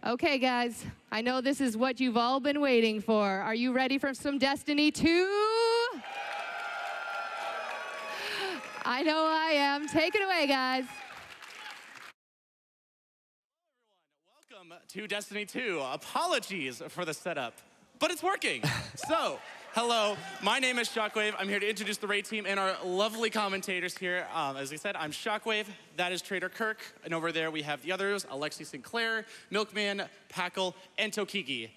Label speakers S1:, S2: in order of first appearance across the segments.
S1: Okay, guys, I know this is what you've all been waiting for. Are you ready for some Destiny 2? I know I am. Take it away, guys.
S2: Hello, everyone. Welcome to Destiny 2. Apologies for the setup, but it's working. So, hello, my name is Shockwave. I'm here to introduce the raid team and our lovely commentators here. As I said, I'm Shockwave. That is Trader Kirk. And over there we have the others, Alexi Sinclair, Milkman, Packle, and Tokiki.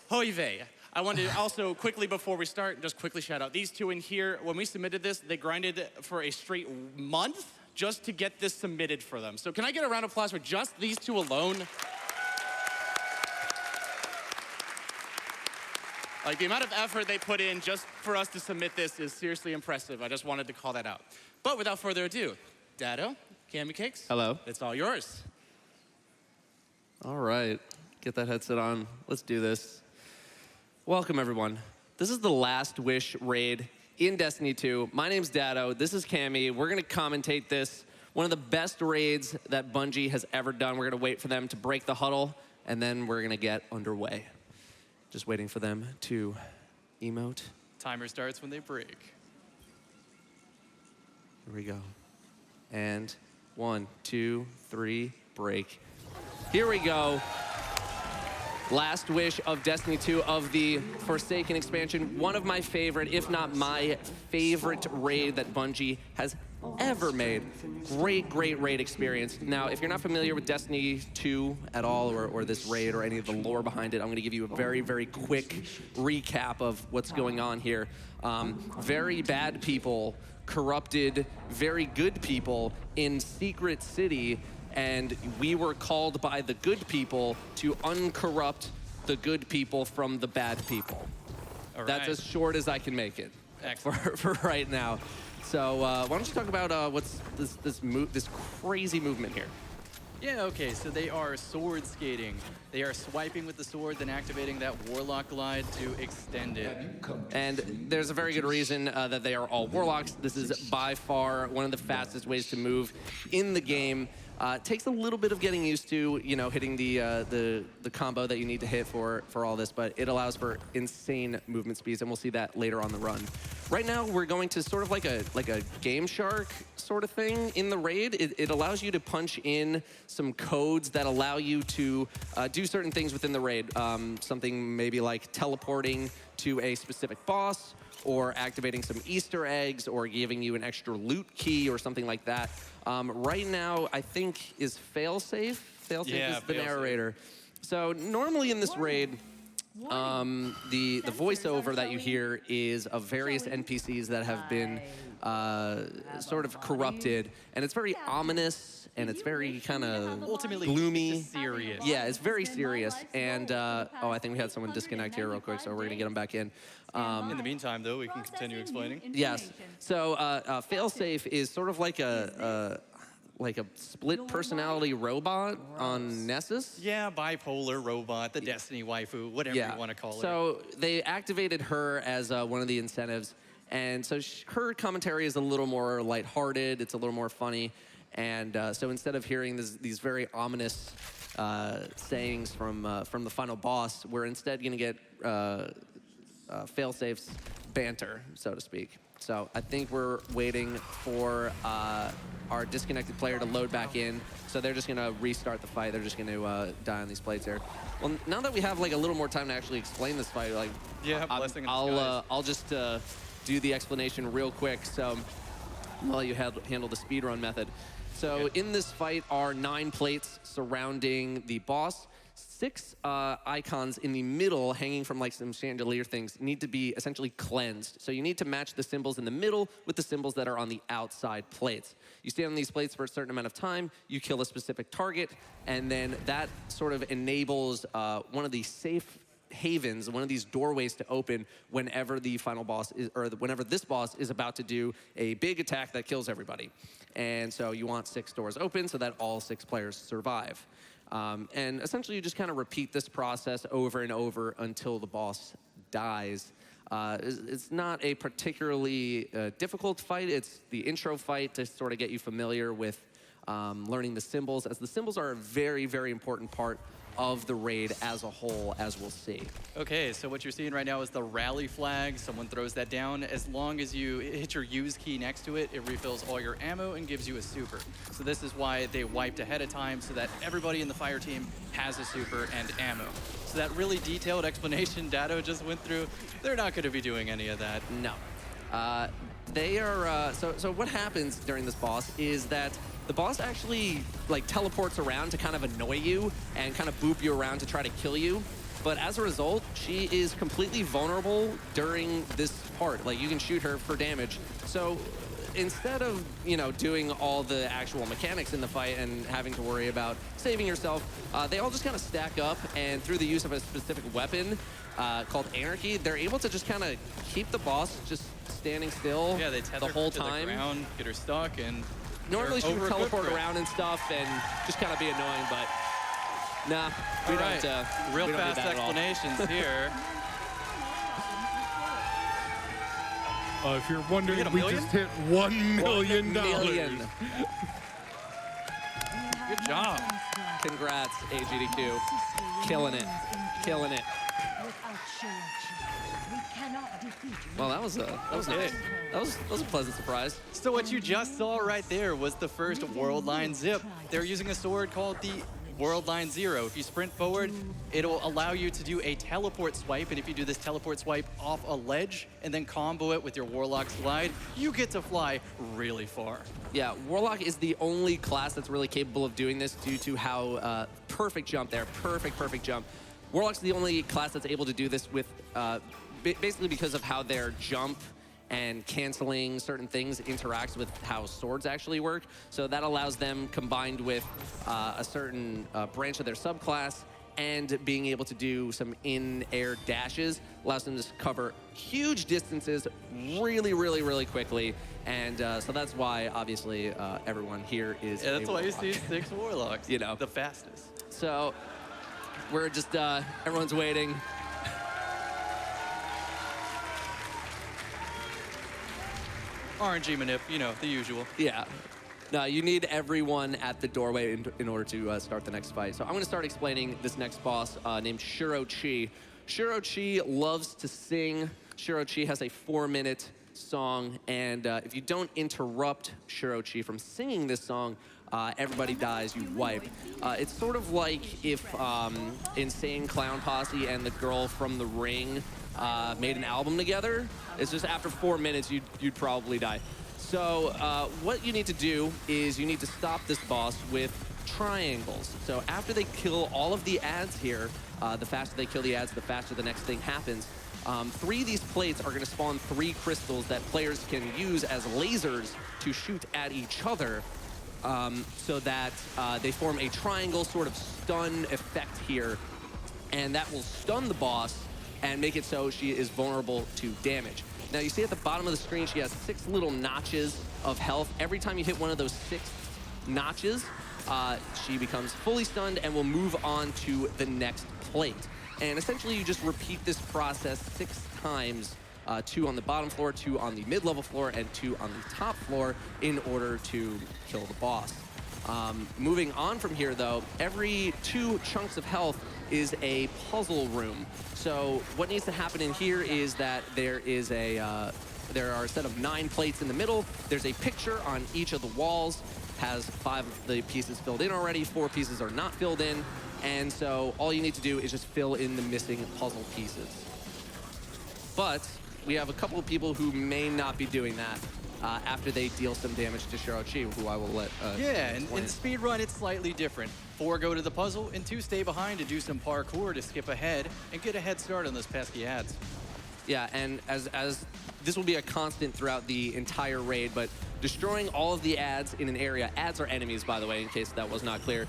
S2: Hoy vey. I wanted to also quickly, before we start, just quickly shout out these two in here. When we submitted this, they grinded for a straight month just to get this submitted for them. So can I get a round of applause for just these two alone? Like, the amount of effort they put in just for us to submit this is seriously impressive. I just wanted to call that out. But without further ado, Datto, cammycakes.
S3: Hello.
S2: It's all yours.
S3: All right, get that headset on. Let's do this. Welcome, everyone. This is the Last Wish raid in Destiny 2. My name's Datto. This is Cammy. We're going to commentate this. One of the best raids that Bungie has ever done. We're going to wait for them to break the huddle, and then we're going to get underway. Just waiting for them to emote.
S4: Timer starts when they break.
S3: Here we go. And 1, 2, 3, break. Here we go. Last Wish of Destiny 2 of the Forsaken expansion. One of my favorite, if not my favorite raid that Bungie has ever made. Great, great raid experience. Now, if you're not familiar with Destiny 2 at all, or this raid, or any of the lore behind it, I'm going to give you a very, very quick recap of what's going on here. Very bad people corrupted very good people in Secret City, and we were called by the good people to uncorrupt the good people from the bad people.
S4: All
S3: That's
S4: right.
S3: as short as I can make it for right now. So why don't you talk about what's this crazy movement here?
S4: Yeah, okay, so they are sword skating. They are swiping with the sword, then activating that Warlock glide to extend it.
S3: And there's a very good reason that they are all Warlocks. This is by far one of the fastest ways to move in the game. Takes a little bit of getting used to, you know, hitting the combo that you need to hit for all this, but it allows for insane movement speeds, and we'll see that later on the run. Right now, we're going to sort of like a Game Shark sort of thing in the raid. It allows you to punch in some codes that allow you to do certain things within the raid. Something maybe like teleporting to a specific boss, or activating some Easter eggs, or giving you an extra loot key, or something like that. Right now, I think, is Failsafe? Failsafe is the narrator. So normally in this raid, the voiceover that you hear is of various NPCs that have been sort of corrupted, and it's very ominous, and it's very kind of
S4: Ultimately,
S3: gloomy.
S4: Serious.
S3: Yeah, it's very serious. And oh, I think we had someone disconnect here real quick, so we're gonna get them back in.
S4: In the meantime, though, we can continue explaining.
S3: Yes. So Failsafe is sort of like a split personality robot on Nessus.
S4: Yeah, bipolar robot, the Destiny waifu, whatever you want to call it.
S3: So they activated her as one of the incentives. And so her commentary is a little more lighthearted. It's a little more funny. And so instead of hearing these very ominous sayings from the final boss, we're instead going to get Failsafe's banter, so to speak. So I think we're waiting for our disconnected player to load back in. So they're just going to restart the fight. They're just going to die on these plates here. Well, now that we have like a little more time to actually explain this fight, like
S4: yeah,
S3: I'll just do the explanation real quick. So I'll let you handle the speedrun method. So in this fight are 9 plates surrounding the boss. 6 icons in the middle, hanging from like some chandelier things, need to be essentially cleansed. So you need to match the symbols in the middle with the symbols that are on the outside plates. You stay on these plates for a certain amount of time, you kill a specific target, and then that sort of enables one of the safe havens, one of these doorways to open whenever the final boss is, or whenever this boss is about to do a big attack that kills everybody. And so you want 6 doors open so that all 6 players survive. And essentially you just kind of repeat this process over and over until the boss dies. It's not a particularly difficult fight. It's the intro fight to sort of get you familiar with learning the symbols, as the symbols are a very, very important part of the raid as a whole, as we'll see.
S4: Okay, so what you're seeing right now is the rally flag. Someone throws that down. As long as you hit your use key next to it, it refills all your ammo and gives you a super. So this is why they wiped ahead of time so that everybody in the fire team has a super and ammo. So that really detailed explanation Datto just went through, they're not going to be doing any of that.
S3: No. They are, so what happens during this boss is that the boss actually like teleports around to kind of annoy you and kind of boop you around to try to kill you. But as a result, she is completely vulnerable during this part. Like, you can shoot her for damage. So instead of, you know, doing all the actual mechanics in the fight and having to worry about saving yourself, they all just kind of stack up, and through the use of a specific weapon called Anarchy, they're able to just kind of keep the boss just standing still
S4: Yeah, they tether
S3: the whole
S4: her to
S3: time.
S4: the ground, get her stuck, and
S3: Normally she
S4: they're
S3: would
S4: overequipped
S3: teleport
S4: for it.
S3: around and stuff and just kind of be annoying, but nah, we
S4: All right,
S3: don't.
S4: real
S3: we don't need
S4: fast
S3: that at all.
S4: explanations here.
S5: If you're wondering,
S4: Did we
S5: we
S4: get a
S5: just hit $1 million.
S3: Million.
S4: Good job.
S3: Congrats, AGDQ. Killing it. Killing it. Well, that was nice. That was a pleasant surprise.
S4: So what you just saw right there was the first World Line Zip. They're using a sword called the World Line Zero. If you sprint forward, it'll allow you to do a teleport swipe, and if you do this teleport swipe off a ledge and then combo it with your Warlock slide, you get to fly really far.
S3: Yeah, Warlock is the only class that's really capable of doing this due to how perfect jump there. Perfect jump. Warlock's the only class that's able to do this with basically because of how their jump and canceling certain things interacts with how swords actually work. So that allows them, combined with a certain branch of their subclass and being able to do some in-air dashes, allows them to cover huge distances really quickly. And so that's why, obviously, everyone here is
S4: Yeah, that's
S3: a
S4: why you
S3: Warlock.
S4: see 6 Warlocks.
S3: You know.
S4: The fastest.
S3: So we're just, everyone's waiting.
S4: RNG manip, you know, the usual.
S3: Yeah. No, you need everyone at the doorway in order to start the next fight. So I'm going to start explaining this next boss named Shuro-Chi. Shuro-Chi loves to sing. Shuro-Chi has a 4-minute song, and if you don't interrupt Shuro-Chi from singing this song, everybody dies, you wipe. It's sort of like if Insane Clown Posse and the girl from The Ring made an album together. It's just after 4 minutes, you'd probably die. So what you need to do is you need to stop this boss with triangles. So after they kill all of the ads here, the faster they kill the ads, the faster the next thing happens. 3 of these plates are going to spawn 3 crystals that players can use as lasers to shoot at each other, so that they form a triangle sort of stun effect here, and that will stun the boss and make it so she is vulnerable to damage. Now you see at the bottom of the screen she has 6 little notches of health. Every time you hit one of those 6 notches, she becomes fully stunned and will move on to the next plate. And essentially you just repeat this process 6 times, 2 on the bottom floor, 2 on the mid-level floor, and 2 on the top floor in order to kill the boss. Moving on from here though, every 2 chunks of health is a puzzle room. So what needs to happen in here is that there is there are a set of 9 plates in the middle. There's a picture on each of the walls, has 5 of the pieces filled in already, 4 pieces are not filled in. And so all you need to do is just fill in the missing puzzle pieces. But we have a couple of people who may not be doing that after they deal some damage to Shuro-Chi, who I will let
S4: Yeah, and
S3: explain.
S4: in speedrun, it's slightly different. 4 go to the puzzle, and 2 stay behind to do some parkour to skip ahead and get a head start on those pesky ads.
S3: Yeah, and as this will be a constant throughout the entire raid, but destroying all of the ads in an area, ads are enemies, by the way, in case that was not clear.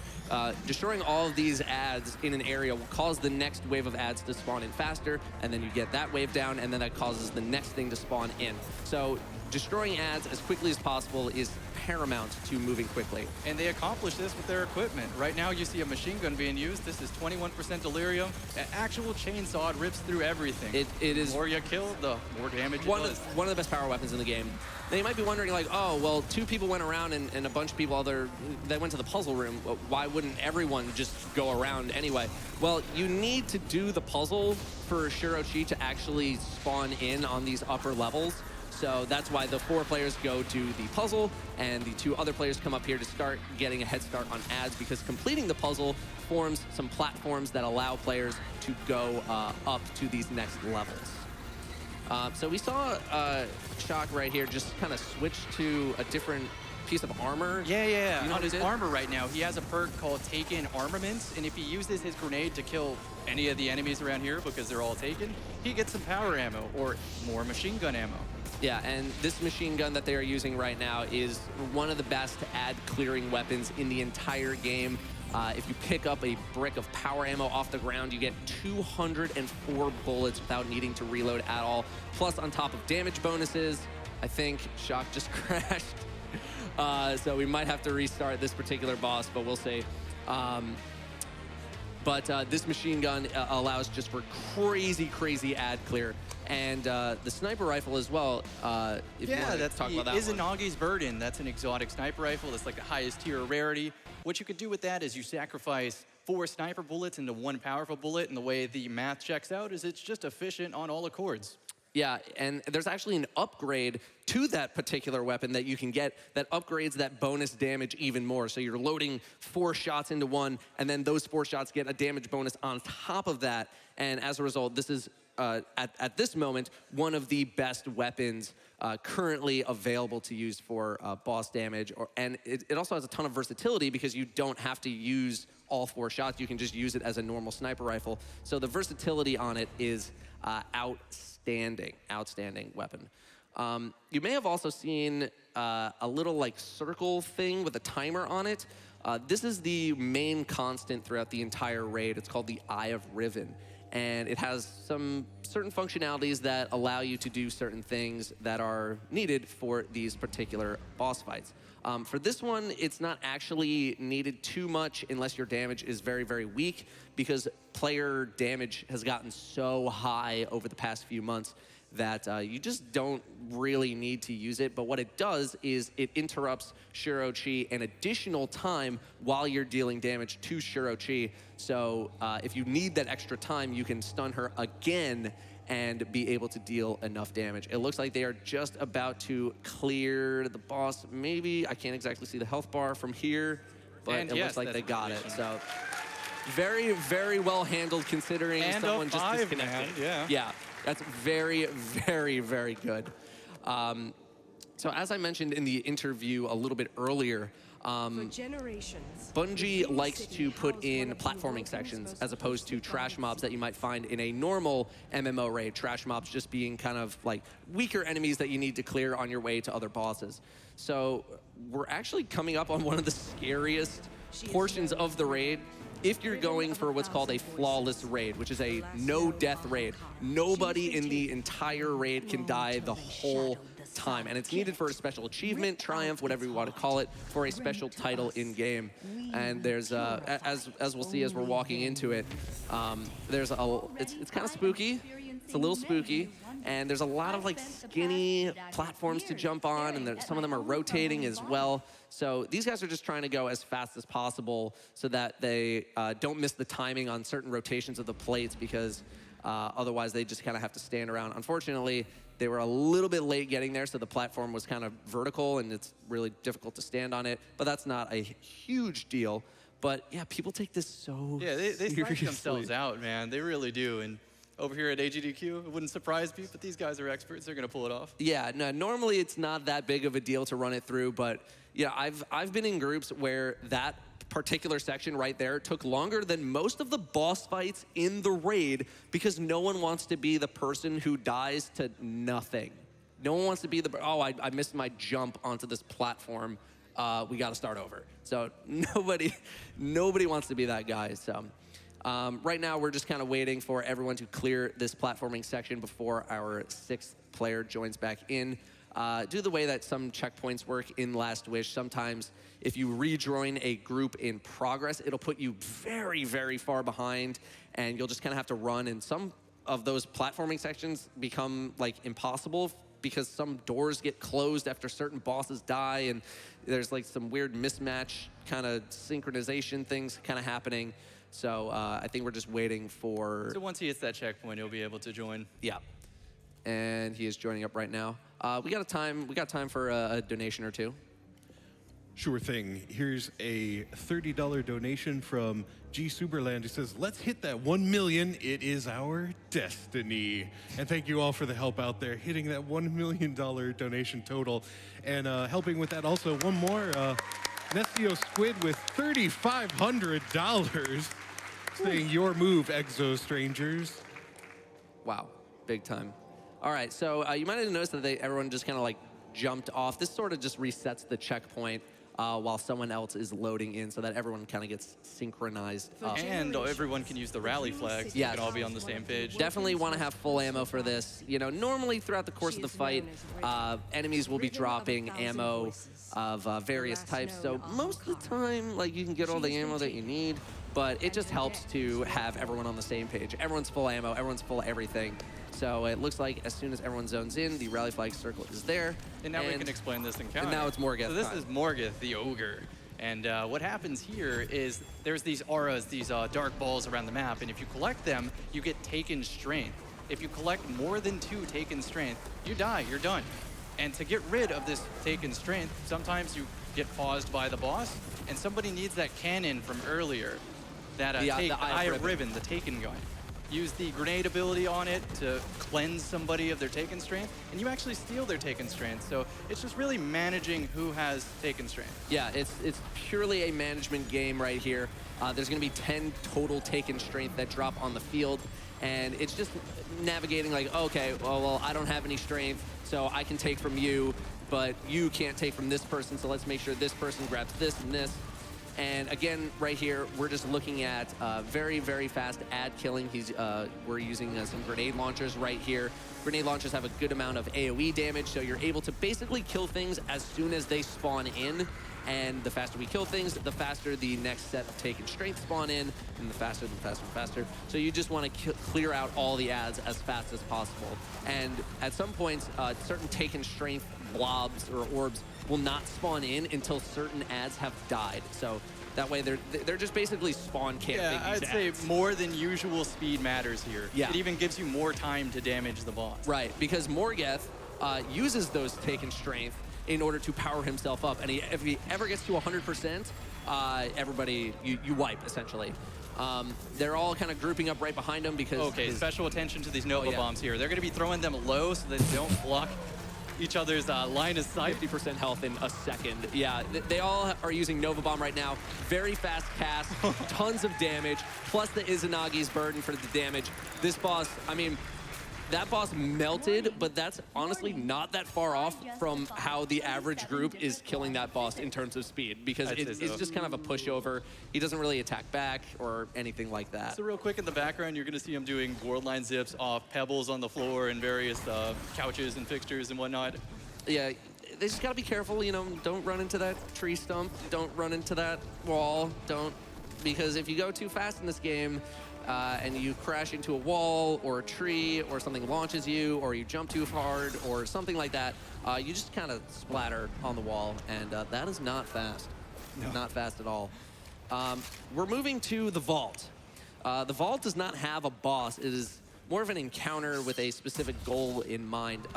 S3: Destroying all of these ads in an area will cause the next wave of ads to spawn in faster, and then you get that wave down, and then that causes the next thing to spawn in. So destroying ads as quickly as possible is paramount to moving quickly.
S4: And they accomplish this with their equipment. Right now, you see a machine gun being used. This is 21% delirium. An actual chainsaw rips through everything.
S3: It is
S4: the more you kill, the more damage it does.
S3: One of the best power weapons in the game. Now, you might be wondering, like, oh, well, 2 people went around and a bunch of people that went to the puzzle room. Well, why wouldn't everyone just go around anyway? Well, you need to do the puzzle for Shirochi to actually spawn in on these upper levels. So that's why the 4 players go to the puzzle, and the 2 other players come up here to start getting a head start on ads, because completing the puzzle forms some platforms that allow players to go up to these next levels. So we saw Shock right here just kind of switch to a different piece of armor.
S4: Yeah.
S3: You know
S4: on his
S3: what it is?
S4: armor right now, he has a perk called Taken Armaments, and if he uses his grenade to kill any of the enemies around here because they're all taken, he gets some power ammo or more machine gun ammo.
S3: Yeah, and this machine gun that they are using right now is one of the best ad clearing weapons in the entire game. If you pick up a brick of power ammo off the ground, you get 204 bullets without needing to reload at all. Plus, on top of damage bonuses, I think Shock just crashed. So we might have to restart this particular boss, but we'll see. But this machine gun allows just for crazy ad clear. And the sniper rifle as well, if you want to
S4: that's
S3: talk about that one.
S4: Izanagi's Burden. That's an exotic sniper rifle. That's like the highest tier of rarity. What you could do with that is you sacrifice 4 sniper bullets into 1 powerful bullet, and the way the math checks out is it's just efficient on all accords.
S3: Yeah, and there's actually an upgrade to that particular weapon that you can get that upgrades that bonus damage even more. So you're loading 4 shots into 1, and then those 4 shots get a damage bonus on top of that. And as a result, this is, at this moment, one of the best weapons currently available to use for boss damage. And it also has a ton of versatility because you don't have to use all 4 shots. You can just use it as a normal sniper rifle. So the versatility on it is outstanding weapon. You may have also seen a little like circle thing with a timer on it. This is the main constant throughout the entire raid. It's called the Eye of Riven. And it has some certain functionalities that allow you to do certain things that are needed for these particular boss fights. For this one, it's not actually needed too much unless your damage is very weak, because player damage has gotten so high over the past few months that you just don't really need to use it. But what it does is it interrupts Shirochi an additional time while you're dealing damage to Shirochi. So if you need that extra time, you can stun her again and be able to deal enough damage. It looks like they are just about to clear the boss. Maybe, I can't exactly see the health bar from here, but
S4: And
S3: it
S4: yes,
S3: looks like
S4: that's
S3: they got it.
S4: position.
S3: So very well handled considering
S4: And
S3: someone
S4: a
S3: just
S4: 5,
S3: disconnected.
S4: man,
S3: Yeah, that's very good. So as I mentioned in the interview a little bit earlier,
S6: For generations,
S3: Bungie likes to put in platforming sections as opposed to trash mobs that you might find in a normal MMO raid. Trash mobs just being kind of like weaker enemies that you need to clear on your way to other bosses. So we're actually coming up on one of the scariest portions of the raid if you're going for what's called a flawless raid, which is a no-death raid. Nobody in the entire raid can die the whole time, and it's needed for a special achievement, triumph, whatever you want to call it, for a special title in game. And there's as we'll see as we're walking into it, there's it's kind of spooky. It's a little spooky, and there's a lot of like skinny platforms to jump on, and some of them are rotating as well. So these guys are just trying to go as fast as possible so that they don't miss the timing on certain rotations of the plates, because otherwise they just kind of have to stand around. Unfortunately, they were a little bit late getting there, so the platform was kind of vertical, and it's really difficult to stand on it. But that's not a huge deal. But yeah, people take this so
S4: they psych
S3: seriously.
S4: themselves out, man. They really do. And over here at AGDQ, it wouldn't surprise me, but these guys are experts. They're going to pull it off.
S3: Yeah, no, normally it's not that big of a deal to run it through, but yeah, I've been in groups where that particular section right there took longer than most of the boss fights in the raid, because no one wants to be the person who dies to nothing. No one wants to be I missed my jump onto this platform. We got to start over. So nobody wants to be that guy. So right now we're just kind of waiting for everyone to clear this platforming section before our 6th player joins back in. due to the way that some checkpoints work in Last Wish, sometimes if you rejoin a group in progress, it'll put you very, very far behind, and you'll just kind of have to run. And some of those platforming sections become like impossible because some doors get closed after certain bosses die, and there's like some weird mismatch kind of synchronization things kind of happening. So I think we're just waiting for...
S4: So once he hits that checkpoint, he'll be able to join.
S3: Yeah. And he is joining up right now. We got time for a donation or two.
S5: Sure thing. Here's a $30 donation from G Superland, who says, let's hit that 1 million. It is our destiny. And thank you all for the help out there, hitting that $1 million donation total. And helping with that also, one more, Nestio Squid with $3,500, saying your move, Exo Strangers.
S3: Wow, big time. All right, so you might have noticed that everyone just kind of like jumped off. This sort of just resets the checkpoint while someone else is loading in so that everyone kind of gets synchronized up.
S4: And everyone can use the rally flags. So
S3: Yes.
S4: we can all be on the same page.
S3: Definitely want to have full ammo for this. You know, normally throughout the course of the fight, enemies will be dropping ammo of various types. So most of the time, like, you can get all the ammo that you need, but it just helps to have everyone on the same page. Everyone's full ammo, everyone's full everything. So it looks like as soon as everyone zones in, the rally flag circle is there.
S4: And now we can explain this encounter.
S3: And now it's Morgoth
S4: So this
S3: time.
S4: is Morgoth, the ogre. And what happens here is there's these auras, these dark balls around the map, and if you collect them, you get taken strength. If you collect more than 2 taken strength, you die, you're done. And to get rid of this taken strength, sometimes you get paused by the boss, and somebody needs that cannon from earlier, that
S3: The Eye of
S4: ribbon, the taken gun. Use the grenade ability on it to cleanse somebody of their taken strength, and you actually steal their taken strength. So it's just really managing who has taken strength.
S3: Yeah, it's purely a management game right here. There's going to be 10 total taken strength that drop on the field, and it's just navigating like, okay, well, I don't have any strength, so I can take from you, but you can't take from this person, so let's make sure this person grabs this and this. And again, right here, we're just looking at very, very fast ad killing. We're using some grenade launchers right here. Grenade launchers have a good amount of AoE damage, so you're able to basically kill things as soon as they spawn in. And the faster we kill things, the faster the next set of taken strength spawn in, and the faster, So you just want to clear out all the ads as fast as possible. And at some points, certain taken strength blobs or orbs will not spawn in until certain ads have died. So that way they're just basically spawn camping.
S4: Yeah, I'd say more than usual speed matters here.
S3: Yeah.
S4: It even gives you more time to damage the boss.
S3: Right, because Morgoth uses those taken strength in order to power himself up. And if he ever gets to 100%, everybody, you wipe, essentially. They're all kind of grouping up right behind him because...
S4: Okay, special attention to these Nova
S3: yeah.
S4: Bombs here. They're going to be throwing them low so they don't block each other's line of sight.
S3: 50% health in a second. Yeah, they all are using Nova Bomb right now. Very fast cast, tons of damage, plus the Izanagi's burden for the damage. This boss, I mean, that boss melted, but that's honestly not that far off from how the average group is killing that boss in terms of speed, because it's just kind of a pushover. He doesn't really attack back or anything like that.
S4: So real quick in the background, you're going to see him doing board line zips off pebbles on the floor and various couches and fixtures and whatnot.
S3: Yeah, they just got to be careful, you know, don't run into that tree stump, don't run into that wall, because if you go too fast in this game, and you crash into a wall or a tree or something launches you or you jump too hard or something like that, you just kind of splatter on the wall, and that is not fast. No. Not fast at all. We're moving to the vault. The vault does not have a boss. It is more of an encounter with a specific goal in mind.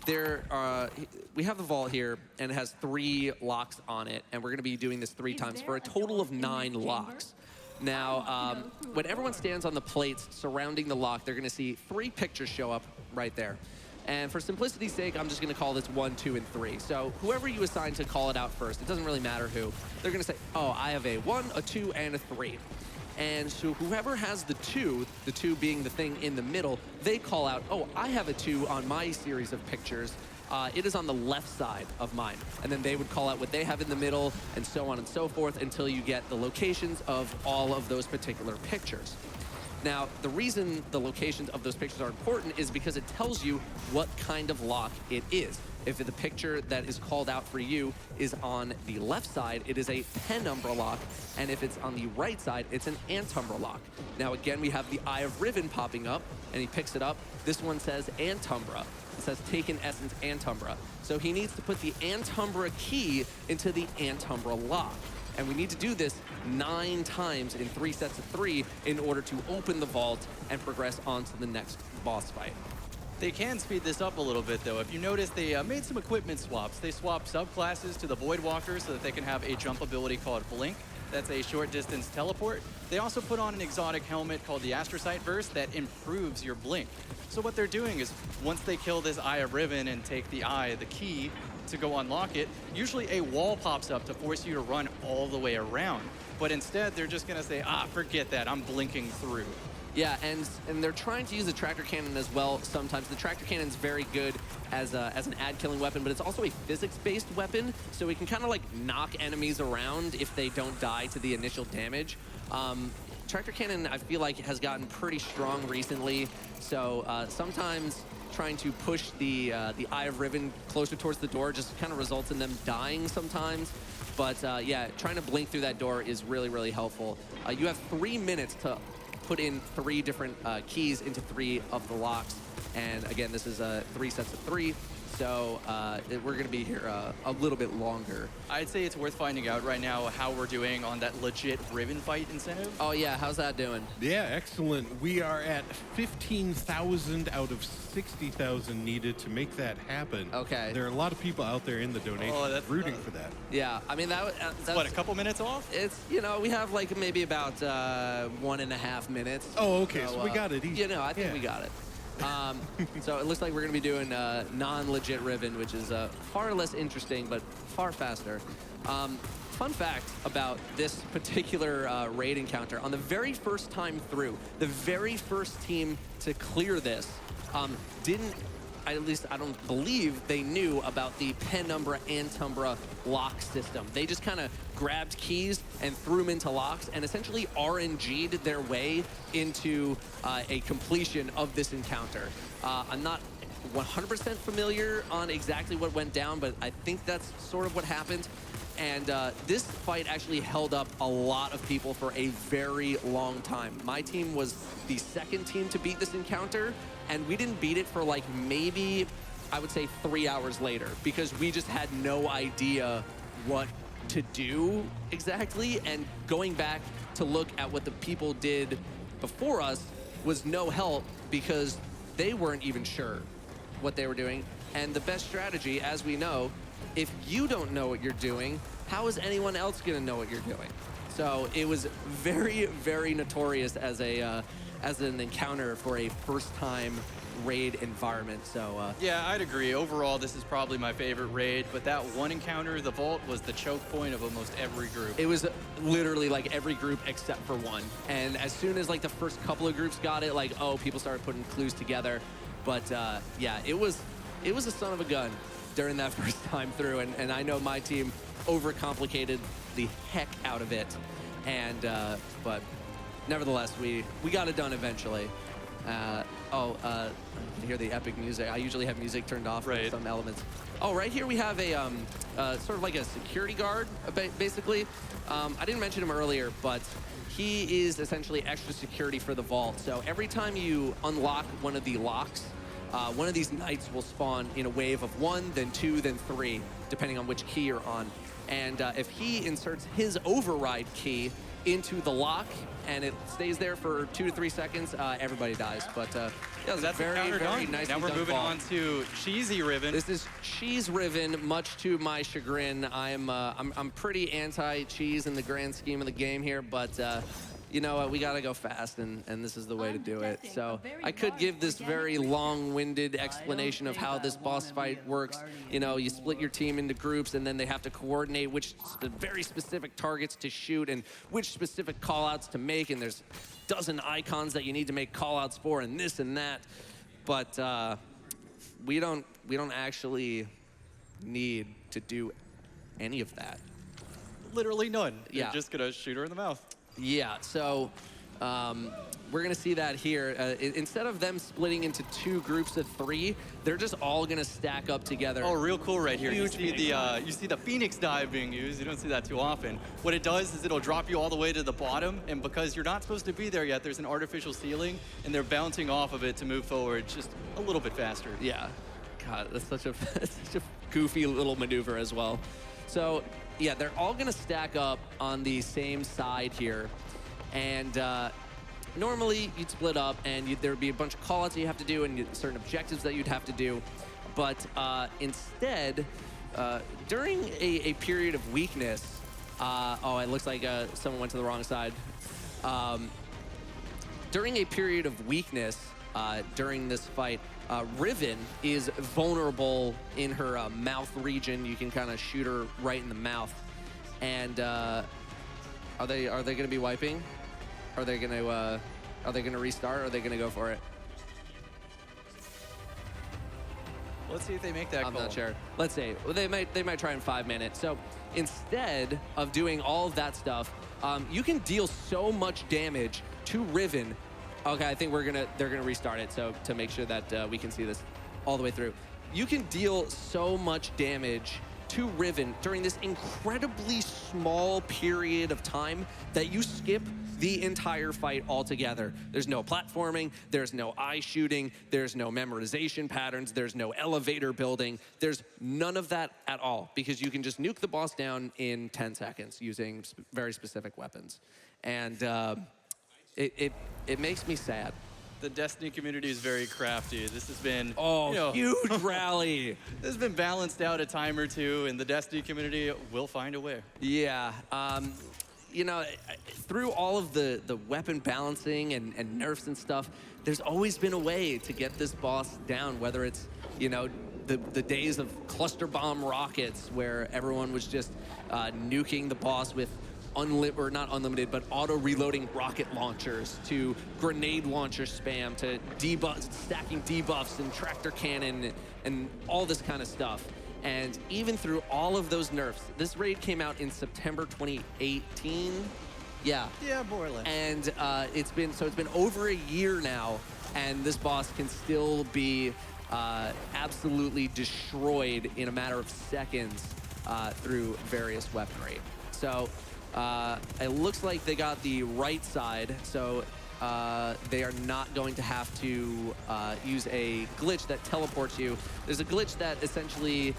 S3: We have the vault here, and it has 3 locks on it, and we're going to be doing this 3 times for a total of 9 locks. Now, when everyone stands on the plates surrounding the lock, they're going to see 3 pictures show up right there. And for simplicity's sake, I'm just going to call this 1, 2, and 3. So whoever you assign to call it out first, it doesn't really matter who, they're going to say, oh, I have a 1, a 2, and a 3. And so whoever has the 2 being the thing in the middle, they call out, oh, I have a 2 on my series of pictures. It is on the left side of mine. And then they would call out what they have in the middle, and so on and so forth, until you get the locations of all of those particular pictures. Now, the reason the locations of those pictures are important is because it tells you what kind of lock it is. If the picture that is called out for you is on the left side, it is a penumbra lock, and if it's on the right side, it's an antumbra lock. Now again, we have the Eye of Riven popping up, and he picks it up. This one says antumbra. It says take in essence antumbra. So he needs to put the antumbra key into the antumbra lock. And we need to do this 9 times in 3 sets of 3 in order to open the vault and progress on to the next boss fight.
S4: They can speed this up a little bit, though. If you notice, they made some equipment swaps. They swapped subclasses to the Void Walkers so that they can have a jump ability called Blink. That's a short-distance teleport. They also put on an exotic helmet called the Astrocyte Burst that improves your Blink. So what they're doing is, once they kill this Eye of Riven and take the Eye, the key, to go unlock it, usually a wall pops up to force you to run all the way around. But instead, they're just gonna say, forget that, I'm blinking through.
S3: Yeah, and they're trying to use the tractor cannon as well sometimes. The tractor cannon is very good as an ad-killing weapon, but it's also a physics-based weapon, so it can kind of like knock enemies around if they don't die to the initial damage. Tractor cannon, I feel like, has gotten pretty strong recently, so sometimes trying to push the Eye of Riven closer towards the door just kind of results in them dying sometimes. But yeah, trying to blink through that door is really, really helpful. You have 3 minutes to put in 3 different keys into 3 of the locks. And again, this is 3 sets of 3. So we're going to be here a little bit longer.
S4: I'd say it's worth finding out right now how we're doing on that legit Riven fight incentive.
S3: Oh yeah, how's that doing?
S5: Yeah, excellent. We are at 15,000 out of 60,000 needed to make that happen.
S3: Okay.
S5: There are a lot of people out there in the donation rooting for that.
S3: Yeah, I mean, that's
S4: what, a couple minutes off?
S3: It's, you know, we have like maybe about 1.5 minutes.
S5: Oh, okay, so we got it easy.
S3: You know, I think we got it. So it looks like we're going to be doing non-legit Riven, which is far less interesting, but far faster. Fun fact about this particular raid encounter, on the very first time through, the very first team to clear this didn't, at least I don't believe they knew about the penumbra antumbra lock system. They just kind of grabbed keys and threw them into locks and essentially RNG'd their way into a completion of this encounter. I'm not 100% familiar on exactly what went down, but I think that's sort of what happened. And this fight actually held up a lot of people for a very long time. My team was the second team to beat this encounter, and we didn't beat it for like maybe, I would say 3 hours later, because we just had no idea what to do exactly. And going back to look at what the people did before us was no help, because they weren't even sure what they were doing. And the best strategy, as we know, if you don't know what you're doing, how is anyone else going to know what you're doing? So it was very, very notorious as an encounter for a first-time raid environment. So
S4: yeah, I'd agree. Overall, this is probably my favorite raid, but that one encounter, the vault, was the choke point of almost every group.
S3: It was literally like every group except for one. And as soon as like the first couple of groups got it, like, oh, people started putting clues together. But yeah, it was a son of a gun during that first time through, and I know my team overcomplicated the heck out of it, and but nevertheless we got it done eventually. I can hear the epic music. I usually have music turned off for some elements. Oh, right here we have a sort of like a security guard, basically. I didn't mention him earlier, but he is essentially extra security for the vault. So every time you unlock one of the locks, one of these knights will spawn in a wave of 1, then 2, then 3, depending on which key you're on. And if he inserts his override key into the lock and it stays there for 2 to 3 seconds, everybody dies. But yeah,
S4: that's
S3: very, very
S4: done.
S3: nicely
S4: Now we're
S3: done
S4: moving
S3: vault.
S4: on to Cheesy Riven.
S3: This is Cheese Riven, much to my chagrin. I'm pretty anti-cheese in the grand scheme of the game here, but you know what, we gotta go fast, and this is the way to do it. So I could give this very long-winded explanation of how this boss fight works. You know, you split your team into groups, and then they have to coordinate which very specific targets to shoot and which specific call-outs to make, and there's a dozen icons that you need to make call-outs for, and this and that. But we don't actually need to do any of that.
S4: Literally none.
S3: Yeah.
S4: You're just gonna shoot her in the mouth.
S3: Yeah, so We're gonna see that here. Instead of them splitting into 2 groups of 3, they're just all gonna stack up together.
S4: Oh, real cool right here. You
S3: Huge
S4: see the Phoenix dive being used. You don't see that too often. What it does is it'll drop you all the way to the bottom, and because you're not supposed to be there yet, there's an artificial ceiling, and they're bouncing off of it to move forward just a little bit faster.
S3: Yeah. God, that's such a such a goofy little maneuver as well. So yeah, they're all gonna stack up on the same side here, and normally you'd split up and there'd be a bunch of callouts you have to do and certain objectives that you'd have to do, but instead, during a period of weakness, oh, it looks like someone went to the wrong side. During a period of weakness, during this fight, Riven is vulnerable in her mouth region. You can kind of shoot her right in the mouth. And are they going to be wiping? Are they going to restart? Or are they going to go for it?
S4: Let's see if they make that
S3: I'm
S4: call.
S3: not sure. Let's see. Well, they might try in 5 minutes. So instead of doing all of that stuff, you can deal so much damage to Riven. Okay, I think they're gonna restart it. So to make sure that we can see this all the way through, you can deal so much damage to Riven during this incredibly small period of time that you skip the entire fight altogether. There's no platforming, there's no eye shooting, there's no memorization patterns, there's no elevator building, there's none of that at all, because you can just nuke the boss down in 10 seconds using very specific weapons. And it makes me sad.
S4: The Destiny community is very crafty. This has been
S3: Huge rally.
S4: This has been balanced out a time or two, and the Destiny community will find a way.
S3: Yeah. Through all of the weapon balancing and nerfs and stuff, there's always been a way to get this boss down, whether it's, the days of cluster bomb rockets where everyone was just nuking the boss with not unlimited, but auto-reloading rocket launchers, to grenade launcher spam, to stacking debuffs and tractor cannon and all this kind of stuff. And even through all of those nerfs, this raid came out in September 2018. Yeah.
S4: Yeah, more or less.
S3: And it's been over a year now, and this boss can still be absolutely destroyed in a matter of seconds through various weaponry. So it looks like they got the right side, so they are not going to have to use a glitch that teleports you. There's a glitch that essentially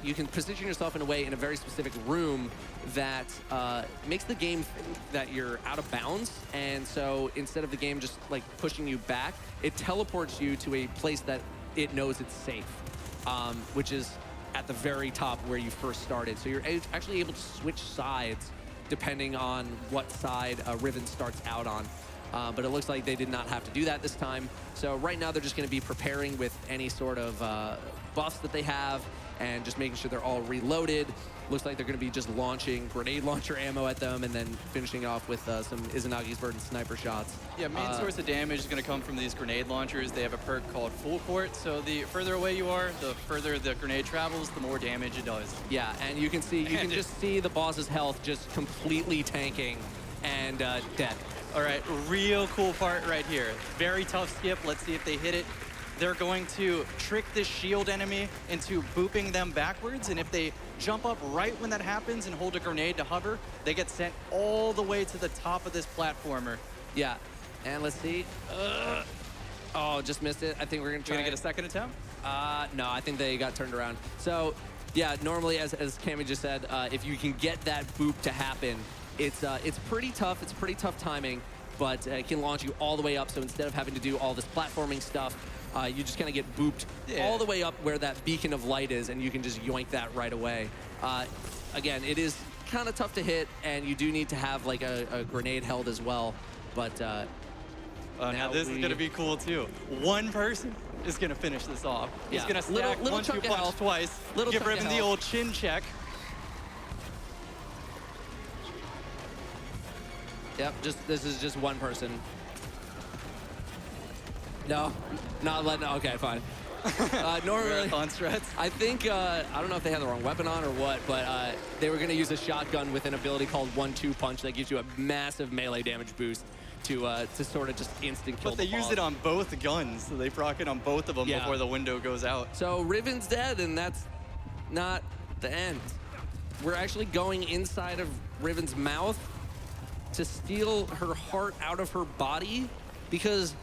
S3: you can position yourself in a way in a very specific room that makes the game think that you're out of bounds, and so instead of the game just like pushing you back, it teleports you to a place that it knows it's safe, which is at the very top where you first started. So you're actually able to switch sides depending on what side Riven starts out on. But it looks like they did not have to do that this time. So right now they're just gonna be preparing with any sort of buffs that they have and just making sure they're all reloaded. Looks like they're gonna be just launching grenade launcher ammo at them and then finishing off with some Izanagi's Verdant sniper shots.
S4: Yeah, main source of damage is going to come from these grenade launchers. They have a perk called Full Court, so the further away you are, the further the grenade travels, the more damage it does.
S3: Yeah, and you can just see the boss's health just completely tanking and dead.
S4: All right, real cool part right here. Very tough skip. Let's see if they hit it. They're going to trick this shield enemy into booping them backwards, and if they jump up right when that happens and hold a grenade to hover, they get sent all the way to the top of this platformer.
S3: Yeah, and let's see. Oh, just missed it. I think we're gonna try.
S4: Gonna get a second attempt?
S3: No, I think they got turned around. So, yeah, normally, as Cammy just said, if you can get that boop to happen, it's pretty tough. It's pretty tough timing, but it can launch you all the way up. So instead of having to do all this platforming stuff, you just kind of get booped all the way up where that beacon of light is, and you can just yoink that right away. Again, it is kind of tough to hit, and you do need to have like a grenade held as well. But
S4: now this is gonna be cool too. One person is gonna finish this off. He's gonna stack
S3: little
S4: 1-2
S3: chunk of
S4: punch
S3: health.
S4: twice.
S3: Little
S4: Give
S3: chunk of
S4: Riven the
S3: health.
S4: old chin check.
S3: Yep, this is just one person. No, not letting. Okay, fine. Normally,
S4: Marathon strats.
S3: I think, I don't know if they had the wrong weapon on or what, but they were going to use a shotgun with an ability called 1-2 punch that gives you a massive melee damage boost to sort of just instant kill
S4: But they
S3: the
S4: use
S3: boss.
S4: it on both guns, so they proc it on both of them
S3: Yeah.
S4: before the window goes out.
S3: So Riven's dead, and that's not the end. We're actually going inside of Riven's mouth to steal her heart out of her body because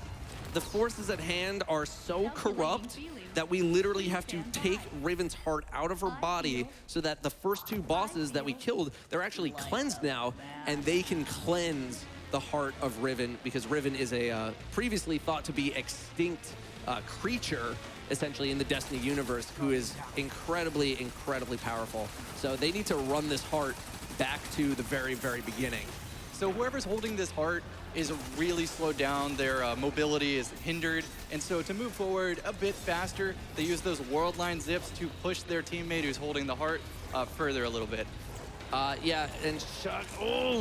S3: the forces at hand are so corrupt that we literally have to take Riven's heart out of her body so that the first two bosses that we killed, they're actually cleansed now, and they can cleanse the heart of Riven because Riven is a previously thought to be extinct creature essentially in the Destiny universe who is incredibly, incredibly powerful. So they need to run this heart back to the very, very beginning.
S4: So whoever's holding this heart is really slowed down, their mobility is hindered, and so to move forward a bit faster, they use those world line zips to push their teammate who's holding the heart further a little bit.
S3: Yeah, and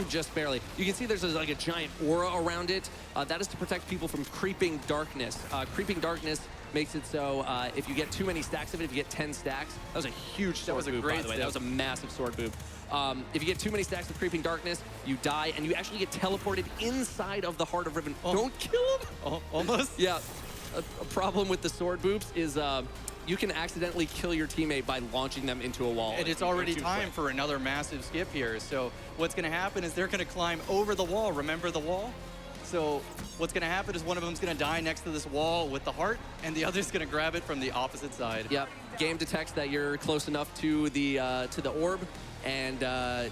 S3: just barely. You can see there's like a giant aura around it. That is to protect people from creeping darkness. Creeping darkness makes it so if you get too many stacks of it, if you get 10 stacks, that was a huge sword
S4: was a
S3: boob,
S4: great
S3: by the way.
S4: step.
S3: That was a massive sword boob. If you get too many stacks of creeping darkness, you die, and you actually get teleported inside of the heart of Riven.
S4: Oh.
S3: Don't kill him!
S4: Oh, almost?
S3: Yeah, a problem with the sword boobs is you can accidentally kill your teammate by launching them into a wall.
S4: And it's already time for another massive skip here. So what's going to happen is they're going to climb over the wall. Remember the wall? So what's going to happen is one of them's going to die next to this wall with the heart, and the other's going to grab it from the opposite side.
S3: Yep. Game detects that you're close enough to the orb, and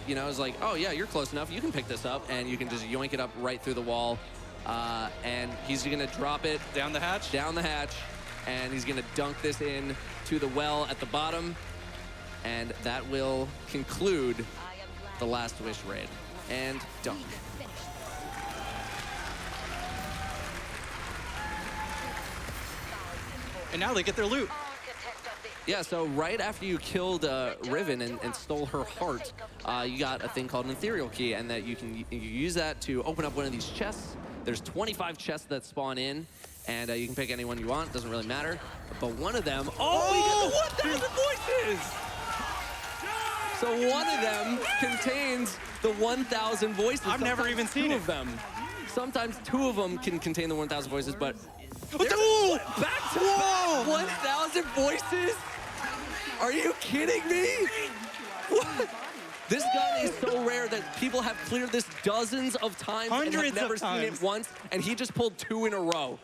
S3: you know, it's like, oh yeah, you're close enough. You can pick this up, and you can just yoink it up right through the wall. And he's going to drop it
S4: Down the hatch?
S3: down the hatch, and he's going to dunk this in to the well at the bottom, and that will conclude the Last Wish raid. And dunk.
S4: And now they get their loot.
S3: Yeah, so right after you killed Riven and stole her heart, you got a thing called an ethereal key, and that you use that to open up one of these chests. There's 25 chests that spawn in, and you can pick any one you want. Doesn't really matter. But one of them, we got the 1,000 voices! So one of them contains the 1,000 voices.
S4: I've never
S3: Sometimes
S4: even seen
S3: two
S4: it.
S3: of them. Sometimes two of them can contain the 1,000 voices, but
S4: Ooh!
S3: back to back 1,000 voices? Are you kidding me? What? This gun is so rare that people have cleared this dozens of times and
S4: Hundreds
S3: have never
S4: of
S3: seen
S4: times.
S3: it once, and he just pulled 2 in a row.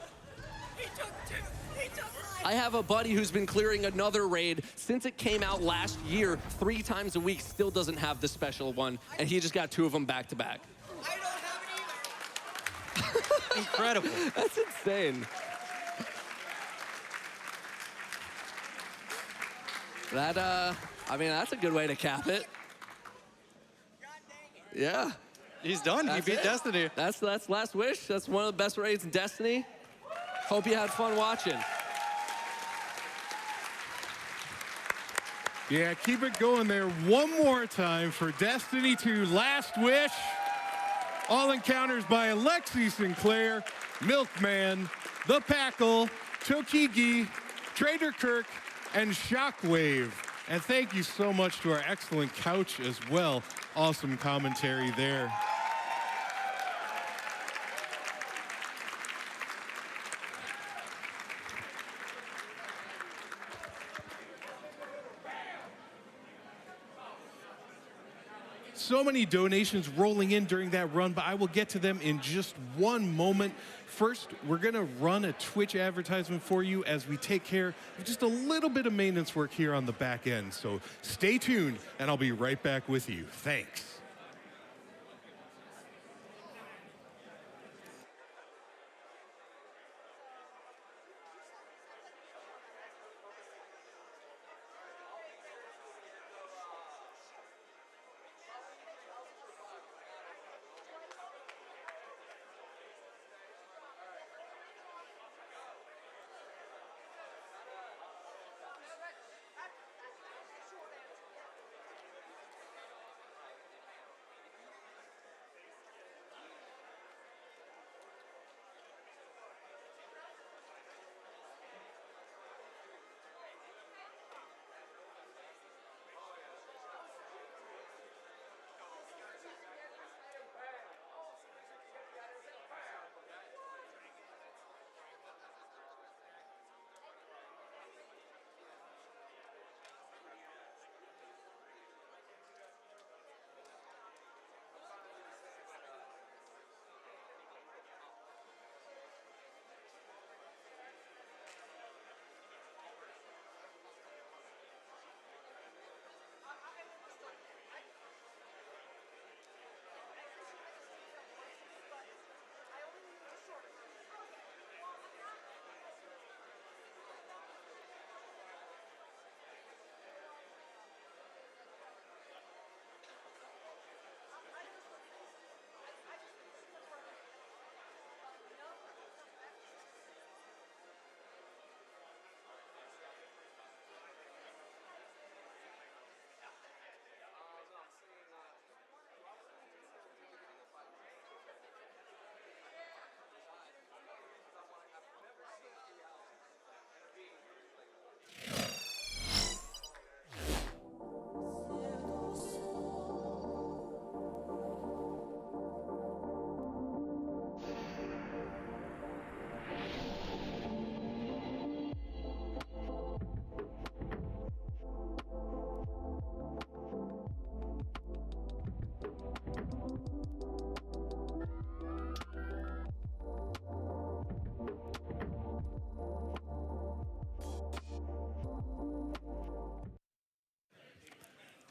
S3: I have a buddy who's been clearing another raid since it came out last year 3 times a week, still doesn't have the special one, and he just got 2 of them back to back.
S4: Incredible.
S3: That's insane. That, I mean, that's a good way to cap it. Yeah.
S4: He's done.
S3: That's
S4: he beat
S3: it.
S4: Destiny.
S3: That's Last Wish. That's one of the best raids in Destiny. Hope you had fun watching.
S5: Yeah, keep it going there one more time for Destiny 2 Last Wish. All encounters by Alexi Sinclair, Milkman, The Packle, Chokigi, Trader Kirk, and Shockwave. And thank you so much to our excellent couch as well. Awesome commentary there. So many donations rolling in during that run, but I will get to them in just one moment. First, we're going to run a Twitch advertisement for you as we take care of just a little bit of maintenance work here on the back end. So stay tuned, and I'll be right back with you. Thanks.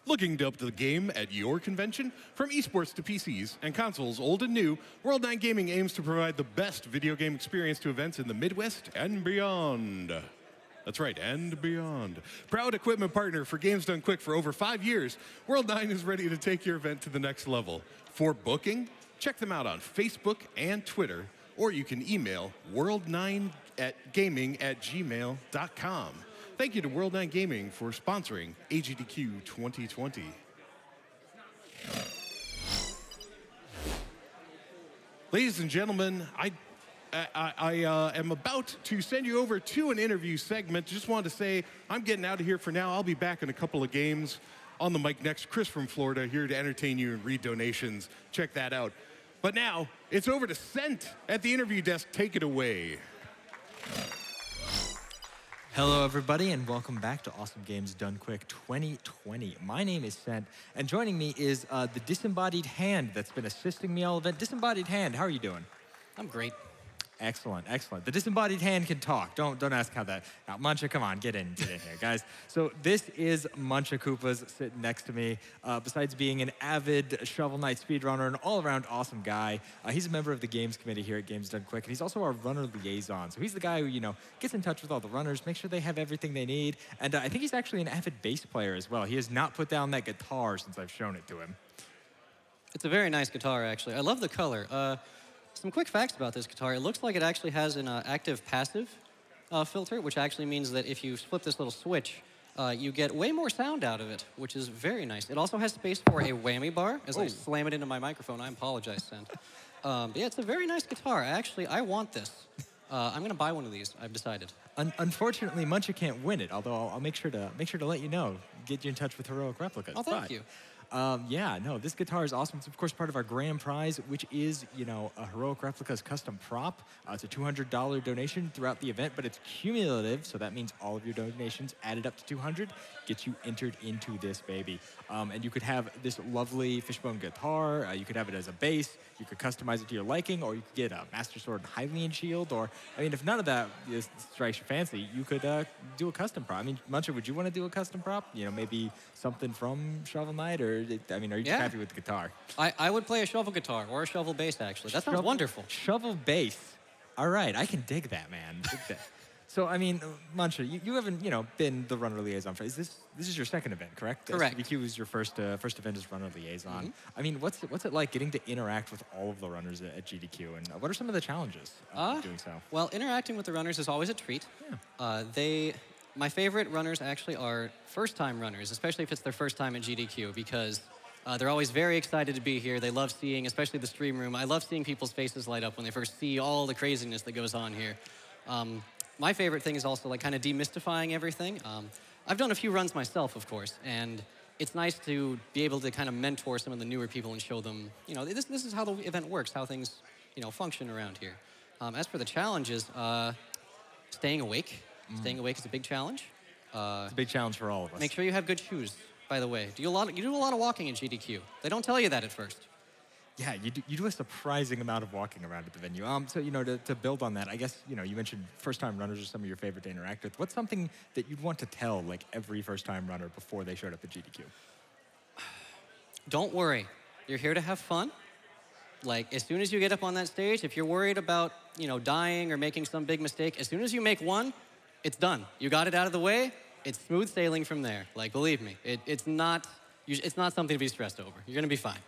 S5: Looking to up the game at your convention? From esports to PCs and consoles old and new, World 9 Gaming aims to provide the best video game experience to events in the Midwest and beyond. That's right, and beyond. Proud equipment partner for Games Done Quick for over 5 years, World 9 is ready to take your event to the next level. For booking, check them out on Facebook and Twitter, or you can email world9gaming@gmail.com. Thank you to World 9 Gaming for sponsoring AGDQ 2020. Ladies and gentlemen, I am about to send you over to an interview segment. Just wanted to say I'm getting out of here for now. I'll be back in a couple of games. On the mic next, Chris from Florida, here to entertain you and read donations. Check that out. But now, it's over to Sent at the interview desk. Take it away.
S7: Hello, everybody, and welcome back to Awesome Games Done Quick 2020. My name is Sent, and joining me is the disembodied hand that's been assisting me all event. Disembodied hand, how are you doing?
S4: I'm great.
S7: Excellent, excellent. The disembodied hand can talk. Don't ask how that. Now, Muncha, come on, get in here, guys. So this is Muncha Koopas sitting next to me. Besides being an avid Shovel Knight speedrunner and all-around awesome guy, he's a member of the games committee here at Games Done Quick, and he's also our runner liaison. So he's the guy who gets in touch with all the runners, make sure they have everything they need, and I think he's actually an avid bass player as well. He has not put down that guitar since I've shown it to him.
S8: It's a very nice guitar, actually. I love the color. Some quick facts about this guitar. It looks like it actually has an active-passive filter, which actually means that if you flip this little switch, you get way more sound out of it, which is very nice. It also has space for a whammy bar. As I slam it into my microphone, I apologize, Sent. But yeah, it's a very nice guitar. Actually, I want this. I'm going to buy one of these, I've decided.
S7: Unfortunately, Muncha can't win it, although I'll make sure to let you know, get you in touch with Heroic Replicas.
S8: Oh, thank you.
S7: Yeah, no, this guitar is awesome. It's, of course, part of our grand prize, which is, a Heroic Replicas custom prop. It's a $200 donation throughout the event, but it's cumulative, so that means all of your donations added up to 200 gets you entered into this baby. And you could have this lovely fishbone guitar. You could have it as a bass. You could customize it to your liking, or you could get a Master Sword and Hylian shield, or, if none of that strikes your fancy, you could do a custom prop. Muncha, would you want to do a custom prop? Maybe something from Shovel Knight, or, are you just happy with the guitar?
S8: I would play a shovel guitar or a shovel bass, actually. That sounds wonderful.
S7: Shovel bass. All right, I can dig that, man. Dig that. So, Muncha, you haven't, been the runner liaison for. This is your second event, correct?
S8: Correct.
S7: AGDQ was your first event as runner liaison. What's it like getting to interact with all of the runners at GDQ, and what are some of the challenges of doing so?
S8: Well, interacting with the runners is always a treat.
S7: Yeah.
S8: My favorite runners actually are first-time runners, especially if it's their first time at GDQ, because they're always very excited to be here. They love seeing, especially the stream room, I love seeing people's faces light up when they first see all the craziness that goes on here. My favorite thing is also kind of demystifying everything. I've done a few runs myself, of course, and it's nice to be able to kind of mentor some of the newer people and show them, this is how the event works, how things, function around here. As for the challenges, staying awake. Staying awake is a big challenge.
S7: It's a big challenge for all of us.
S8: Make sure you have good shoes, by the way. You do a lot of walking in GDQ. They don't tell you that at first.
S7: Yeah, you do a surprising amount of walking around at the venue. So, to build on that, I guess, you mentioned first-time runners are some of your favorite to interact with. What's something that you'd want to tell, every first-time runner before they showed up at GDQ?
S8: Don't worry. You're here to have fun. As soon as you get up on that stage, if you're worried about, dying or making some big mistake, as soon as you make one, it's done. You got it out of the way. It's smooth sailing from there. Believe me, it's not something to be stressed over. You're going to be fine.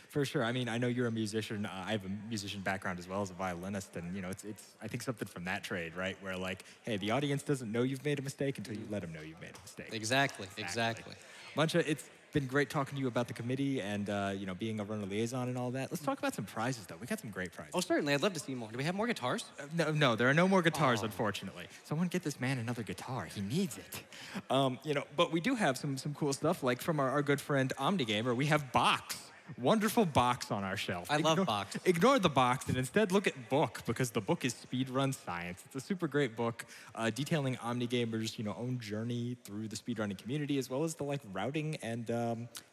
S7: For sure. I know you're a musician. I have a musician background as well as a violinist, and it's I think something from that trade, right? Where hey, the audience doesn't know you've made a mistake until you let them know you've made a mistake.
S8: Exactly.
S7: Muncha, it's been great talking to you about the committee and being a runner liaison and all that. Let's talk about some prizes, though. We got some great prizes.
S8: Oh, certainly. I'd love to see more. Do we have more guitars?
S7: No, there are no more guitars, unfortunately. Someone get this man another guitar. He needs it. But we do have some cool stuff, like from our good friend OmniGamer. We have Box. Wonderful box on our shelf.
S8: I love box.
S7: Ignore the box and instead look at book, because the book is Speedrun Science. It's a super great book detailing OmniGamer's own journey through the speedrunning community, as well as the routing and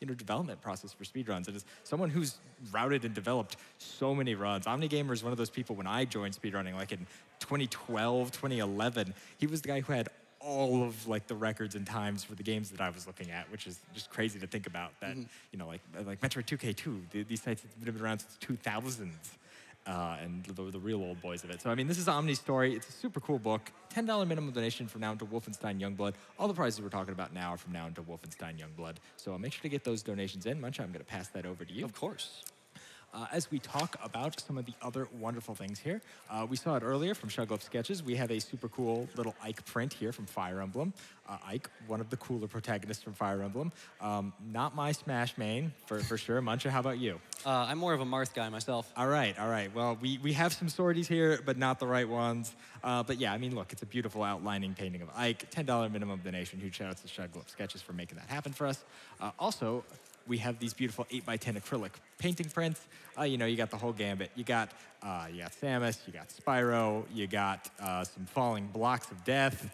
S7: development process for speedruns. And as someone who's routed and developed so many runs, OmniGamer is one of those people. When I joined speedrunning, in 2012, 2011, he was the guy who had all of like the records and times for the games that I was looking at, which is just crazy to think about. That you know, like Metroid 2K2, these sites have been around since 2000s. And the real old boys of it. So, I mean, this is Omni's story. It's a super cool book. $10 minimum donation from now until Wolfenstein Youngblood. All the prizes we're talking about now are from now until Wolfenstein Youngblood. So make sure to get those donations in. Munch, I'm going to pass that over to you.
S8: Of course.
S7: As we talk about some of the other wonderful things here, we saw it earlier from Shugluff Sketches. We have a super cool little Ike print here from Fire Emblem. Ike, one of the cooler protagonists from Fire Emblem. Not my Smash main, for sure. Muncha, how about you?
S8: I'm more of a Marth guy myself.
S7: All right. Well, we have some swordies here, but not the right ones. But yeah, I mean, look, it's a beautiful outlining painting of Ike. $10 minimum donation. Huge shout outs to Shugluff Sketches for making that happen for us. Also, we have these beautiful 8x10 acrylic painting prints. You know, you got the whole gambit. You got Samus, you got Spyro, you got some falling blocks of death.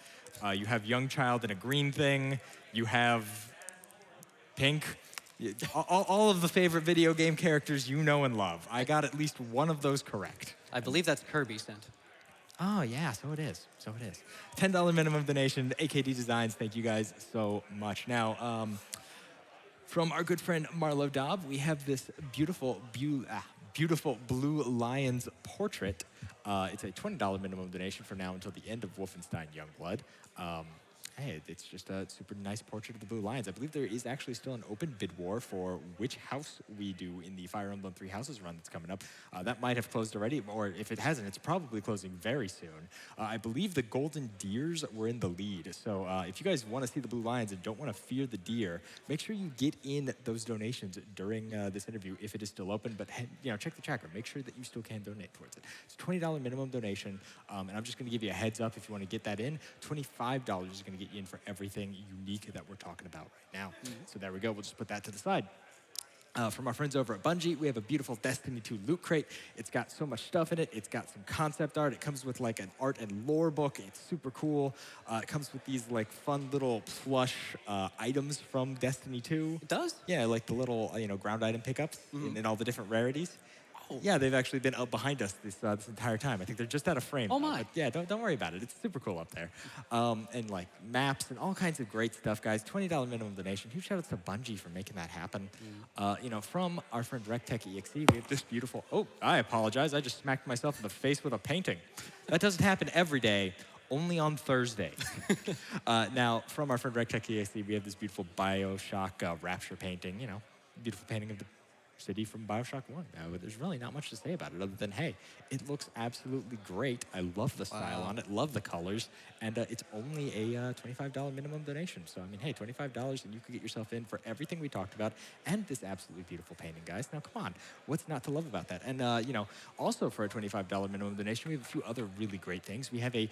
S7: You have Young Child in a green thing. You have Pink. All of the favorite video game characters you know and love. I got at least one of those correct.
S8: I believe that's Kirby sent.
S7: Oh, yeah, so it is. $10 minimum donation, AKD Designs. Thank you guys so much. Now, from our good friend Marlo Dobb, we have this beautiful Blue Lions portrait. It's a $20 minimum donation for now until the end of Wolfenstein Youngblood. Hey, it's just a super nice portrait of the Blue Lions. I believe there is actually still an open bid war for which house we do in the Fire Emblem Three Houses run that's coming up. That might have closed already, or if it hasn't, it's probably closing very soon. I believe the Golden Deers were in the lead. So if you guys want to see the Blue Lions and don't want to fear the deer, make sure you get in those donations during this interview if it is still open. But you know, check the tracker. Make sure that you still can donate towards it. It's a $20 minimum donation, and I'm just going to give you a heads up if you want to get that in. $25 is going to get you in for everything unique that we're talking about right now. So there we go. We'll just put that to the side. From our friends over at Bungie, we have a beautiful Destiny 2 loot crate. It's got so much stuff in it. It's got some concept art. It comes with like an art and lore book. It's super cool. It comes with these like fun little plush items from Destiny 2.
S8: It does?
S7: Yeah, like the little ground item pickups in all the different rarities. Yeah, they've actually been up behind us this entire time. I think they're just out of frame.
S8: Oh, my.
S7: But yeah, don't worry about it. It's super cool up there. And like maps and all kinds of great stuff, guys. $20 minimum donation. Huge shout outs to Bungie for making that happen. From our friend RecTech.exe, we have this beautiful, I apologize. I just smacked myself in the face with a painting. That doesn't happen every day. Only on Thursday. Now, from our friend RecTech.exe, we have this beautiful Bioshock Rapture painting. Beautiful painting of the city from Bioshock 1. There's really not much to say about it other than, hey, it looks absolutely great. I love the style on it, love the colors, and it's only a $25 minimum donation. So, I mean, hey, $25 and you can get yourself in for everything we talked about and this absolutely beautiful painting, guys. Now, come on. What's not to love about that? And, also for a $25 minimum donation, we have a few other really great things. We have a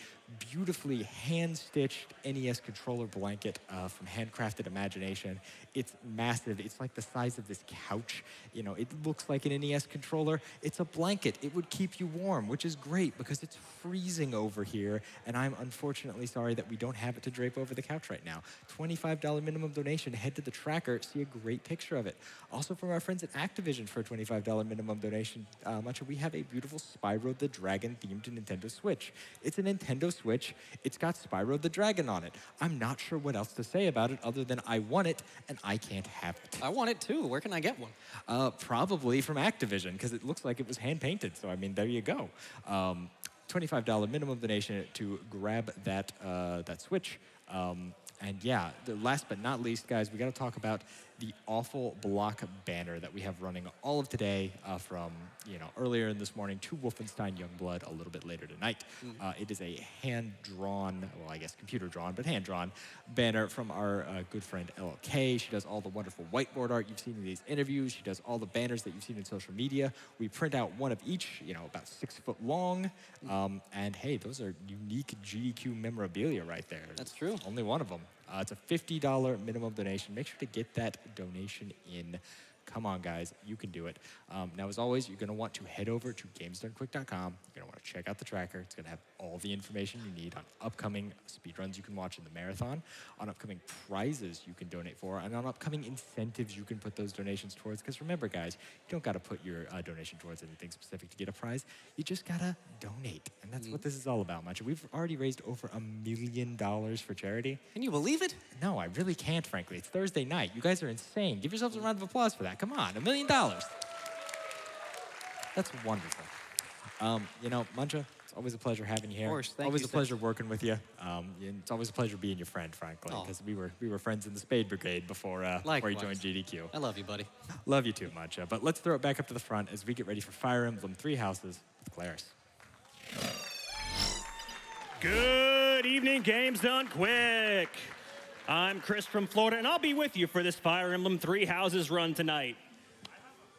S7: beautifully hand-stitched NES controller blanket from Handcrafted Imagination. It's massive. It's like the size of this couch. It looks like an NES controller. It's a blanket. It would keep you warm, which is great because it's freezing over here, and I'm unfortunately sorry that we don't have it to drape over the couch right now. $25 minimum donation. Head to the tracker, see a great picture of it. Also from our friends at Activision for a $25 minimum donation, we have a beautiful Spyro the Dragon themed Nintendo Switch. It's a Nintendo Switch. It's got Spyro the Dragon on it. I'm not sure what else to say about it other than I want it, and I can't have it.
S8: I want it too. Where can I get one?
S7: Probably from Activision, because it looks like it was hand-painted. So, I mean, there you go. $25 minimum donation to grab that Switch. And yeah, last but not least, guys, we got to talk about the awful block banner that we have running all of today from earlier in this morning to Wolfenstein Youngblood a little bit later tonight. It is a hand-drawn, well, I guess computer-drawn, but hand-drawn banner from our good friend LLK. She does all the wonderful whiteboard art you've seen in these interviews. She does all the banners that you've seen in social media. We print out one of each, about 6 foot long. And hey, those are unique GDQ memorabilia right there.
S8: That's true.
S7: Only one of them. It's a $50 minimum donation. Make sure to get that donation in Come on, guys, you can do it. Now, as always, you're going to want to head over to gamesdonequick.com. You're going to want to check out the tracker. It's going to have all the information you need on upcoming speedruns you can watch in the marathon, on upcoming prizes you can donate for, and on upcoming incentives you can put those donations towards. Because remember, guys, you don't got to put your donation towards anything specific to get a prize. You just got to donate. And that's what this is all about, Mancha. We've already raised over $1 million for charity.
S8: Can you believe it?
S7: No, I really can't, frankly. It's Thursday night. You guys are insane. Give yourselves a round of applause for that. Come on, $1 million. That's wonderful. You know, Mancha, it's always a pleasure having you here.
S8: Of course, thank
S7: always
S8: you,
S7: a pleasure working with you. It's always a pleasure being your friend, frankly, because we were friends in the Spade Brigade before you joined GDQ.
S8: I love you, buddy.
S7: Love you too, Mancha. But let's throw it back up to the front as we get ready for Fire Emblem Three Houses with Claris.
S9: Good evening, Games Done Quick. I'm Chris from Florida, and I'll be with you for this Fire Emblem Three Houses run tonight.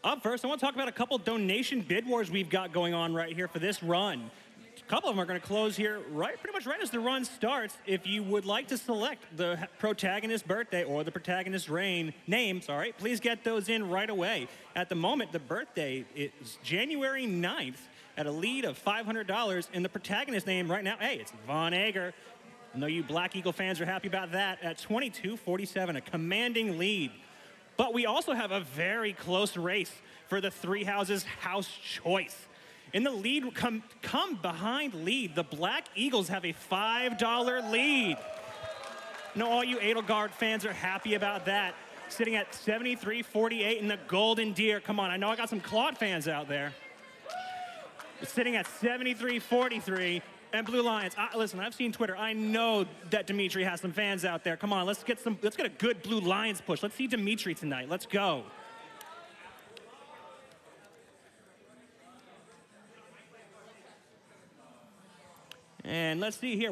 S9: Up first, I want to talk about a couple donation bid wars we've got going on right here for this run. A couple of them are going to close here pretty much right as the run starts. If you would like to select the protagonist's birthday or the protagonist's name, please get those in right away. At the moment, the birthday is January 9th at a lead of $500, and the protagonist's name right now, hey, it's Von Ager. I know you Black Eagle fans are happy about that at 22.47, a commanding lead. But we also have a very close race for the Three Houses House Choice. In the lead, come behind lead, the Black Eagles have a $5 lead. Now, all you Edelgard fans are happy about that. Sitting at 73.48 in the Golden Deer. Come on, I know I got some Claude fans out there. Sitting at 73.43. And Blue Lions, listen, I've seen Twitter. I know that Dimitri has some fans out there. Come on, let's get a good Blue Lions push. Let's see Dimitri tonight. Let's go. And let's see here.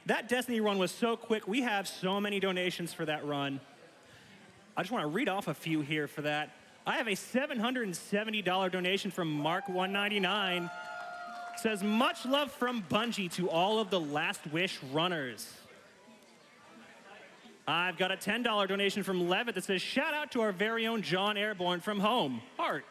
S9: That Destiny run was so quick. We have so many donations for that run. I just want to read off a few here for that. I have a $770 donation from Mark199. Says, much love from Bungie to all of the Last Wish runners. I've got a $10 donation from Levitt that says, shout out to our very own John Airborne from home. Heart.